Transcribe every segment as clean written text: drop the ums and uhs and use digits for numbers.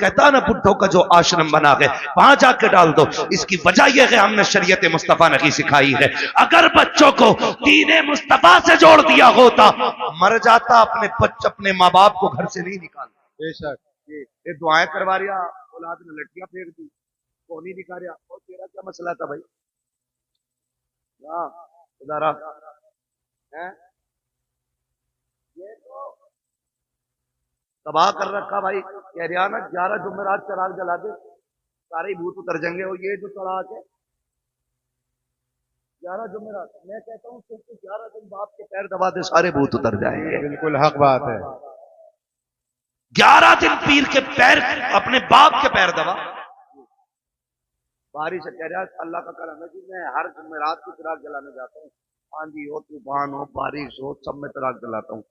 کہتا نا بڈھوں کا جو آشرم بنا ہے وہاں جا کے ڈال دو. اس کی وجہ یہ ہے ہم نے شریعت مصطفیٰ نہیں سکھائی ہے. اگر بچوں کو دین مصطفیٰ سے جوڑ دیا ہوتا مر جاتا. اپنے ماں باپ کو گھر سے نہیں نکالتا. بے شک. یہ دعائیں کروا رہا اولاد نے لٹیاں پھینک دی کو نہیں دکھا رہا. اور تیرا کیا مسئلہ تھا بھائی؟ ادارہ یہ تو تباہ کر رکھا بھائی. کہہ رہا نا 11 جمعرات چراغ جلا دے سارے بھوت اتر جائیں گے. اور یہ جو چڑھا کے 11 جمعرات میں کہتا ہوں صرف 11 دن باپ کے پیر دبا دے سارے بھوت اتر جائیں گے. بالکل حق بات ہے. 11 دن پیر کے پیر اپنے باپ کے پیر دبا. بارش سے کہہ رہا اللہ کا کرم ہے کہ میں ہر جمعرات کو چراغ جلانے جاتا ہوں. آندھی ہو طوفان ہو بارش ہو سب میں چراغ جلاتا ہوں.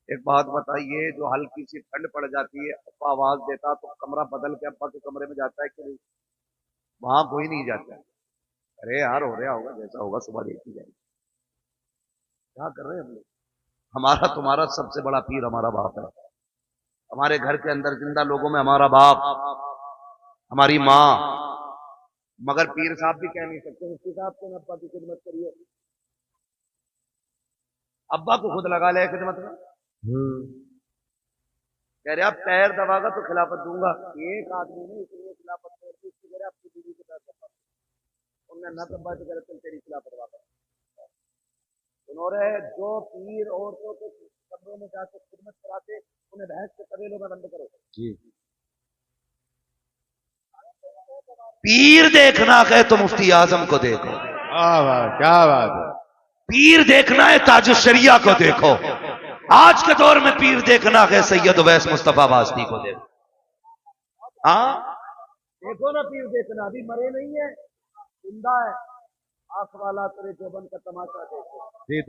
ایک بات بتائیے جو ہلکی سی ٹھنڈ پڑ جاتی ہے ابا آواز دیتا تو کمرہ بدل کے ابا کے کمرے میں جاتا ہے کہ نہیں؟ وہاں کوئی نہیں جاتا. ارے یار ہو رہا ہوگا جیسا ہوگا صبح دیکھی جائے گی. کیا کر رہے ہیں ہم لوگ؟ ہمارا تمہارا سب سے بڑا پیر ہمارا باپ ہے. ہمارے گھر کے اندر زندہ لوگوں میں ہمارا باپ ہماری ماں. مگر پیر صاحب بھی کہہ نہیں سکتے مفتی صاحب کو ابا کی خدمت کریے. ابا کو خود لگا لے خدمت میں. کہہ رہے آپ پیر دبا گا تو خلافت دوں گا. ایک آدمی نے اس لیے خلافت کر دی اس کی آپ کی بیوی کے ساتھ انہوں نے نہ دبا تو کرے تیری خلافت واپس. انہوں نے جو پیر عورتوں کے کمروں میں جا کے خدمت کراتے انہیں بحث کے طویلوں میں بند کرو. جی پیر دیکھنا ہے تو مفتی اعظم کو دیکھو. کیا بات ہے. پیر دیکھنا ہے تاج الشریعہ کو دیکھو. آج کے دور میں پیر دیکھنا ہے سید اویس مصطفیٰ واسطی کو دیکھو. ہاں دیکھو نا پیر دیکھنا ابھی مرے نہیں ہے زندہ ہے. آنکھ والا تیرے جوبن کا تماشا دیکھے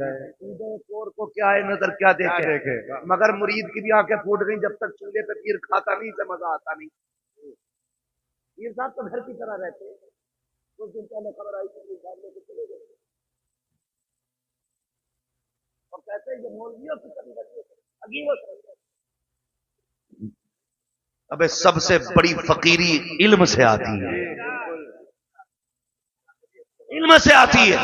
کو کیا ہے نظر کیا دیکھے. مگر مرید کی بھی آنکھیں پھوٹ گئی جب تک چولہے پہ پیر کھاتا نہیں سے مزہ آتا نہیں. پیر صاحب تو گھر کی طرح رہتے. کچھ دن پہلے خبر آئی کہ صاحب لے کے چلے گئے اور کہتے ہیں یہ مولویوں کی طرح عجیب و ابے سب سے بڑی فقیری علم سے آتی ہے. علم سے آتی ہے.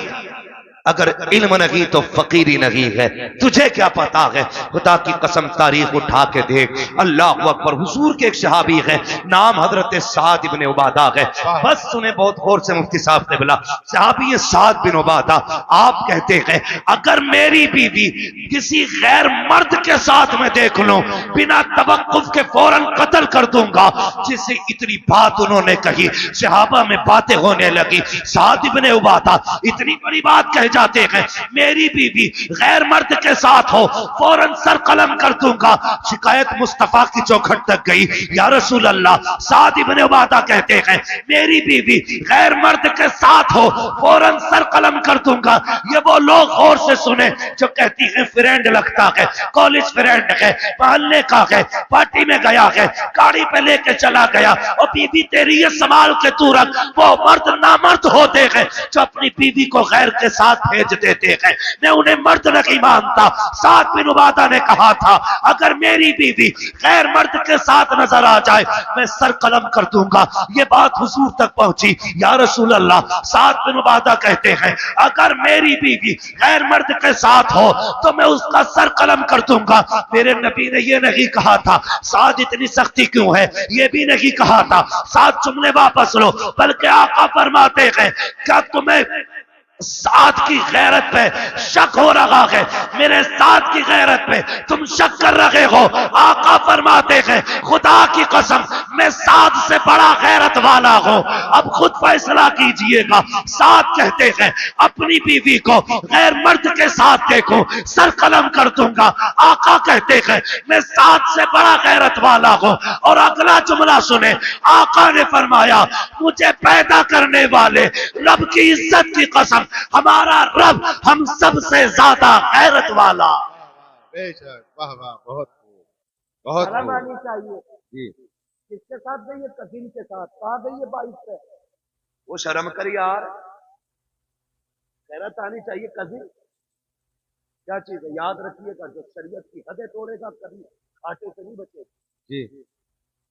اگر علم نہیں تو فقیری نہیں ہے. تجھے کیا پتا ہے؟ خدا کی قسم تاریخ اٹھا کے دیکھ. اللہ اکبر. حضور کے ایک صحابی ہے نام حضرت سعد بن عبادہ ہے. بس سنیں بہت غور سے مفتی صاحب نے بلا. صحابی سعد بن عبادہ آپ کہتے ہیں اگر میری بیوی کسی غیر مرد کے ساتھ میں دیکھ لوں بنا توقف کے فوراً قتل کر دوں گا. جس سے اتنی بات انہوں نے کہی صحابہ میں باتیں ہونے لگی. سعد بن عبادہ اتنی بڑی بات کہہ جاتے ہیں میری بیوی غیر مرد کے ساتھ ہو فوراً سر قلم کر دوں گا. شکایت مصطفیٰ کی چوکھٹ تک گئی. یا رسول اللہ سعد بن عبادہ کہتے ہیں میری بیوی غیر مرد کے ساتھ ہو فوراً سر قلم کر دوں گا. یہ وہ لوگ غور سے سنیں جو کہتی ہیں فرینڈ لگتا ہے کالج فرینڈ ہے محلے کا ہے پارٹی میں گیا ہے گاڑی پہ لے کے چلا گیا اور بیوی تیری یہ سنبھال کے تو رکھ. وہ مرد نامرد ہوتے ہیں جو اپنی بیوی کو غیر کے ساتھ بھیج دیتے ہیں. میں انہیں مرد نہیں مانتا. سعد بن عبادہ نے کہا تھا اگر میری بیوی غیر مرد کے ساتھ نظر آ جائے میں سر قلم کر دوں گا. یہ بات حضور تک پہنچی. یا رسول اللہ سعد بن عبادہ کہتے ہیں اگر میری بیوی غیر مرد کے ساتھ ہو تو میں اس کا سر قلم کر دوں گا. میرے نبی نے یہ نہیں کہا تھا سعد اتنی سختی کیوں ہے. یہ بھی نہیں کہا تھا سعد جملے واپس لو. بلکہ آقا فرماتے ہیں کیا تمہیں سعد کی غیرت پہ شک ہو رہا ہے؟ میرے سعد کی غیرت پہ تم شک کر رہے ہو. آقا فرماتے ہیں خدا کی قسم میں سعد سے بڑا غیرت والا ہوں. اب خود فیصلہ کیجئے گا. سعد کہتے ہیں اپنی بیوی کو غیر مرد کے ساتھ دیکھو سر قلم کر دوں گا. آقا کہتے ہیں میں سعد سے بڑا غیرت والا ہوں. اور اگلا جملہ سنیں آقا نے فرمایا مجھے پیدا کرنے والے رب کی عزت کی قسم ہمارا رب ہم سب سے زیادہ غیرت والا. بے شک. واہ واہ. بہت بہت شرم آنی چاہیے. جی کس کے ساتھ گئی ہے؟ کزن کے ساتھ. کہاں گئی ہے بائک پہ؟ وہ شرم کر یار. غیرت آنی چاہیے. کزن کیا چیز ہے یاد رکھیے گا جو شریعت کی حدیں توڑے گا کبھی کھاٹے سے نہیں بچے. جی